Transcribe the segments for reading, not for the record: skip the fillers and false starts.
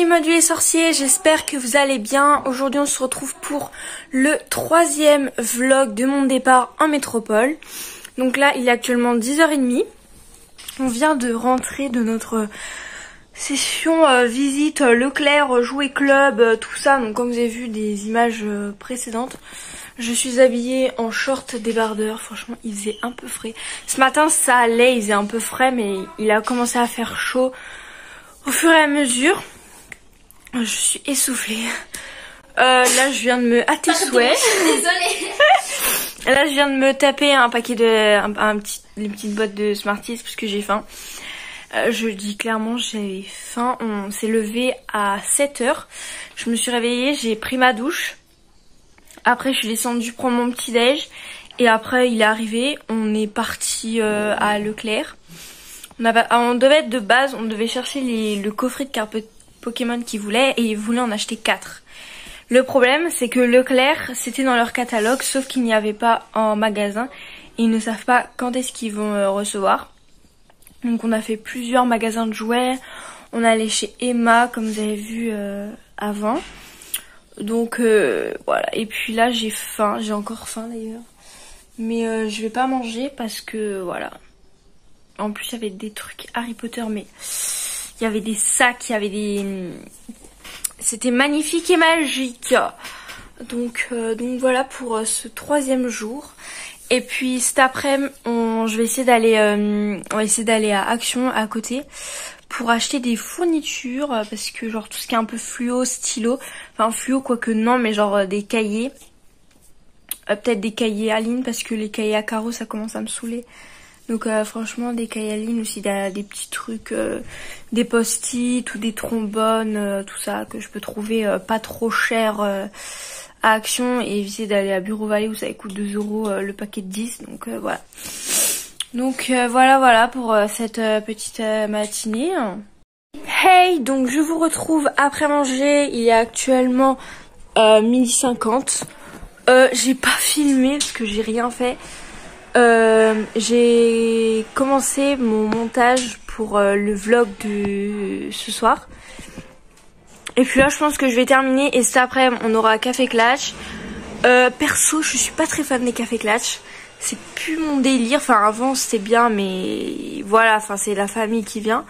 Modus les sorciers, j'espère que vous allez bien. Aujourd'hui on se retrouve pour le 3e vlog de mon départ en métropole. Donc là il est actuellement 10h30. On vient de rentrer de notre session visite Leclerc, jouet club, tout ça. Donc comme vous avez vu des images précédentes, je suis habillée en short débardeur. Franchement il faisait un peu frais. Ce matin ça allait, il faisait un peu frais, mais il a commencé à faire chaud au fur et à mesure. Je suis essoufflée. Là je viens de me hâter souhait. Désolée. Là je viens de me taper un paquet de les petites boîtes de Smarties parce que j'ai faim. Je dis clairement j'ai faim. On s'est levé à 7h. Je me suis réveillée, j'ai pris ma douche. Après je suis descendue prendre mon petit déj. Et après il est arrivé. On est parti à Leclerc. On devait être de base, on devait chercher le coffret de cartes Pokémon qu'ils voulaient et ils voulaient en acheter 4. Le problème c'est que Leclerc c'était dans leur catalogue sauf qu'il n'y avait pas en magasin et ils ne savent pas quand est-ce qu'ils vont recevoir. Donc on a fait plusieurs magasins de jouets, on est allé chez Emma comme vous avez vu avant. Donc voilà, et puis là j'ai faim, j'ai encore faim d'ailleurs. Mais je vais pas manger parce que voilà. En plus il y avait des trucs Harry Potter, mais il y avait des sacs, il y avait des... C'était magnifique et magique. Donc voilà pour ce 3e jour. Et puis cet après-midi, je vais essayer d'aller on va essayer d'aller à Action à côté pour acheter des fournitures parce que genre tout ce qui est un peu fluo, stylo, enfin fluo quoique non, mais genre des cahiers. Peut-être des cahiers à ligne parce que les cahiers à carreaux ça commence à me saouler. Donc franchement des cahiers à ligne aussi, des petits trucs, des post-it ou des trombones, tout ça que je peux trouver pas trop cher à Action et éviter d'aller à Bureau Vallée où ça coûte 2 € le paquet de 10. Donc voilà. Donc voilà pour cette petite matinée. Hey, donc je vous retrouve après manger, il est actuellement 12h50. J'ai pas filmé parce que j'ai rien fait. J'ai commencé mon montage pour le vlog de ce soir. Et puis là je pense que je vais terminer et cet après on aura Café Clash. Perso je suis pas très fan des Café Clash. C'est plus mon délire. Enfin avant c'était bien mais voilà, enfin c'est la famille qui vient.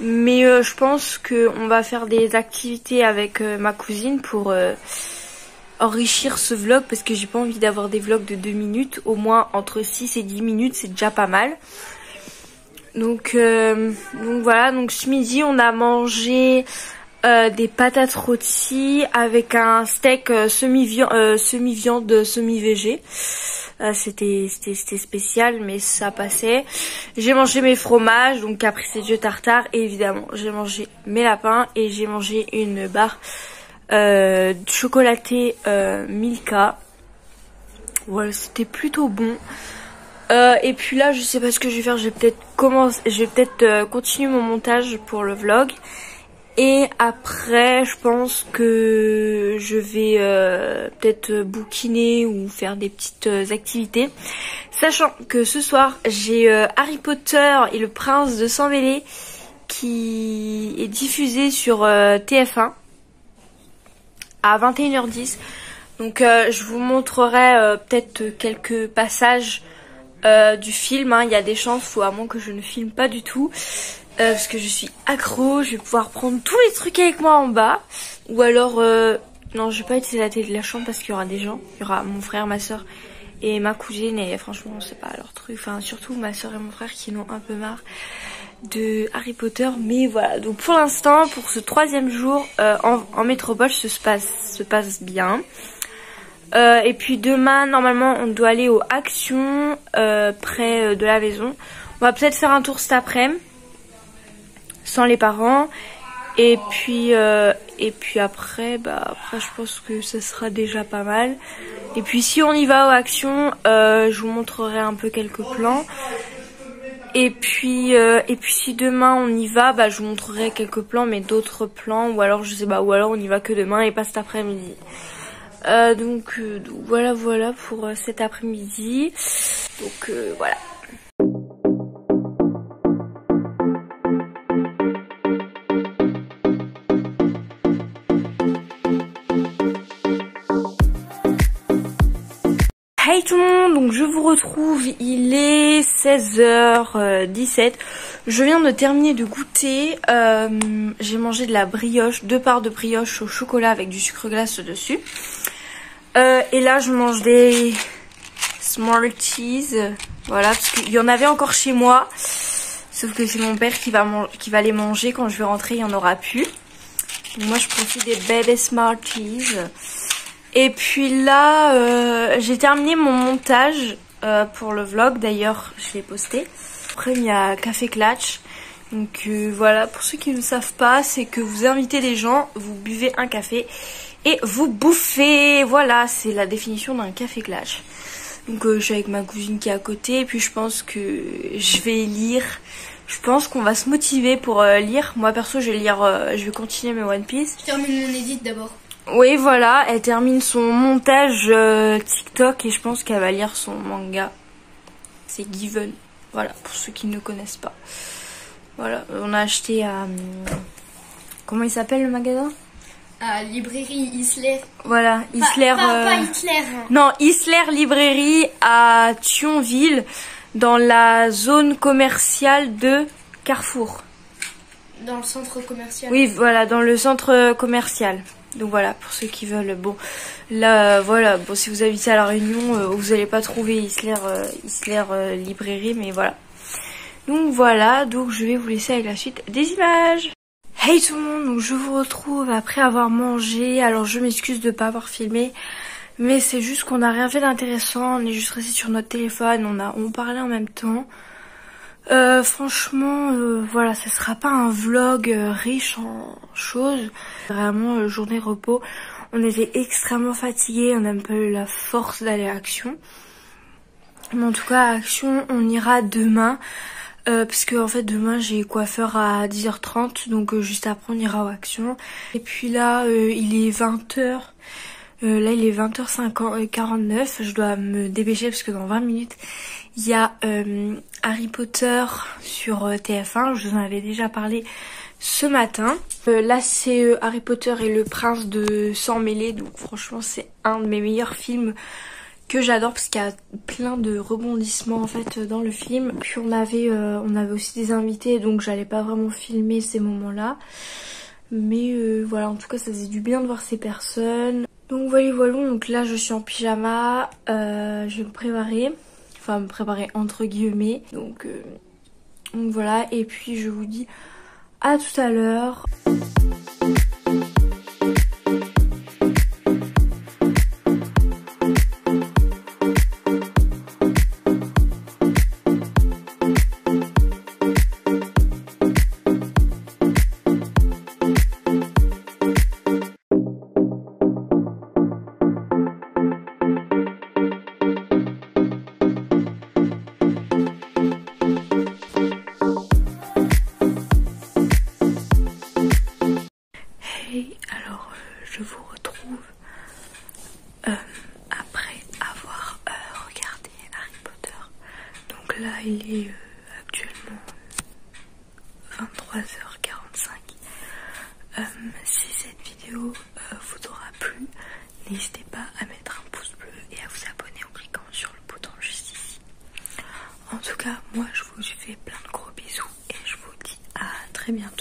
Mais je pense qu'on va faire des activités avec ma cousine pour... enrichir ce vlog parce que j'ai pas envie d'avoir des vlogs de 2 minutes, au moins entre 6 et 10 minutes c'est déjà pas mal. Donc voilà, donc ce midi on a mangé des patates rôties avec un steak semi-viande, semi-végé. C'était spécial mais ça passait. J'ai mangé mes fromages, donc caprese de tartare et évidemment j'ai mangé mes lapins et j'ai mangé une barre chocolaté Milka. Voilà, c'était plutôt bon. Et puis là je sais pas ce que je vais faire, je vais peut-être continuer mon montage pour le vlog. Et après je pense que je vais peut-être bouquiner ou faire des petites activités. Sachant que ce soir j'ai Harry Potter et le Prince de Sang-Mêlé qui est diffusé sur TF1 à 21h10. Donc je vous montrerai peut-être quelques passages du film. Il y a des chances, faut à moins que je ne filme pas du tout. Parce que je suis accro, je vais pouvoir prendre tous les trucs avec moi en bas. Ou alors, non je vais pas utiliser la télé de la chambre parce qu'il y aura des gens. Il y aura mon frère, ma soeur et ma cousine. Et franchement c'est pas leur truc. Enfin surtout ma soeur et mon frère qui en ont un peu marre de Harry Potter. Mais voilà, donc pour l'instant pour ce 3e jour en métropole se passe bien. Et puis demain normalement on doit aller au Action près de la maison. On va peut-être faire un tour cet après-midi sans les parents. Et puis après je pense que ça sera déjà pas mal. Et puis si on y va au Action, je vous montrerai un peu quelques plans. Et puis si demain on y va, je vous montrerai quelques plans, mais d'autres plans, ou alors je sais pas, ou alors on y va que demain et pas cet après-midi. Donc voilà pour cet après-midi. Donc voilà. Hey tout le monde, donc je vous retrouve, il est 16h17. Je viens de terminer de goûter, j'ai mangé de la brioche, 2 parts de brioche au chocolat avec du sucre glace dessus. Et là je mange des Smarties, voilà, parce qu'il y en avait encore chez moi. Sauf que c'est mon père qui va les manger, quand je vais rentrer il n'y en aura plus. Donc moi je profite des Baby Smarties. Et puis là, j'ai terminé mon montage pour le vlog. D'ailleurs, je l'ai posté. Après, il y a Café Klatch. Donc voilà, pour ceux qui ne savent pas, c'est que vous invitez des gens, vous buvez un café et vous bouffez. Voilà, c'est la définition d'un Café Klatch. Donc je suis avec ma cousine qui est à côté. Et puis je pense que je vais lire. Je pense qu'on va se motiver pour lire. Moi perso, je vais lire, je vais continuer mes One Piece. Je termine mon edit d'abord. Oui, voilà, elle termine son montage TikTok et je pense qu'elle va lire son manga. C'est Given. Voilà, pour ceux qui ne connaissent pas. Voilà, on a acheté à... comment il s'appelle le magasin? À librairie Isler. Voilà, Isler... Pas Hitler. Non, Isler librairie à Thionville, dans la zone commerciale de Carrefour. Dans le centre commercial. Oui, voilà, dans le centre commercial. Donc voilà, pour ceux qui veulent, bon, là, voilà, bon, si vous habitez à La Réunion, vous n'allez pas trouver Isler librairie, mais voilà. Donc voilà, donc je vais vous laisser avec la suite des images. Hey tout le monde, donc je vous retrouve après avoir mangé. Alors je m'excuse de ne pas avoir filmé, mais c'est juste qu'on n'a rien fait d'intéressant, on est juste resté sur notre téléphone, on parlait en même temps. Franchement, voilà, ce sera pas un vlog riche en choses. Vraiment, journée repos. On était extrêmement fatigués, on a un peu la force d'aller à Action. Mais en tout cas, à Action, on ira demain. Parce que en fait, demain, j'ai coiffeur à 10h30. Donc juste après, on ira à Action. Et puis là, il est 20h. Là, il est 20h49. Je dois me dépêcher parce que dans 20 minutes, il y a Harry Potter sur TF1. Je vous en avais déjà parlé ce matin. Là, c'est Harry Potter et le prince de sang mêlé. Donc franchement, c'est un de mes meilleurs films que j'adore parce qu'il y a plein de rebondissements en fait dans le film. Puis on avait aussi des invités, donc j'allais pas vraiment filmer ces moments-là. Mais voilà, en tout cas, ça faisait du bien de voir ces personnes. Donc voilà, donc là je suis en pyjama, je vais me préparer, enfin me préparer entre guillemets, donc voilà, et puis je vous dis à tout à l'heure. Alors je vous retrouve après avoir regardé Harry Potter. Donc là il est actuellement 23h45. Si cette vidéo vous aura plu, n'hésitez pas à mettre un pouce bleu et à vous abonner en cliquant sur le bouton juste ici. En tout cas, moi je vous fais plein de gros bisous et je vous dis à très bientôt.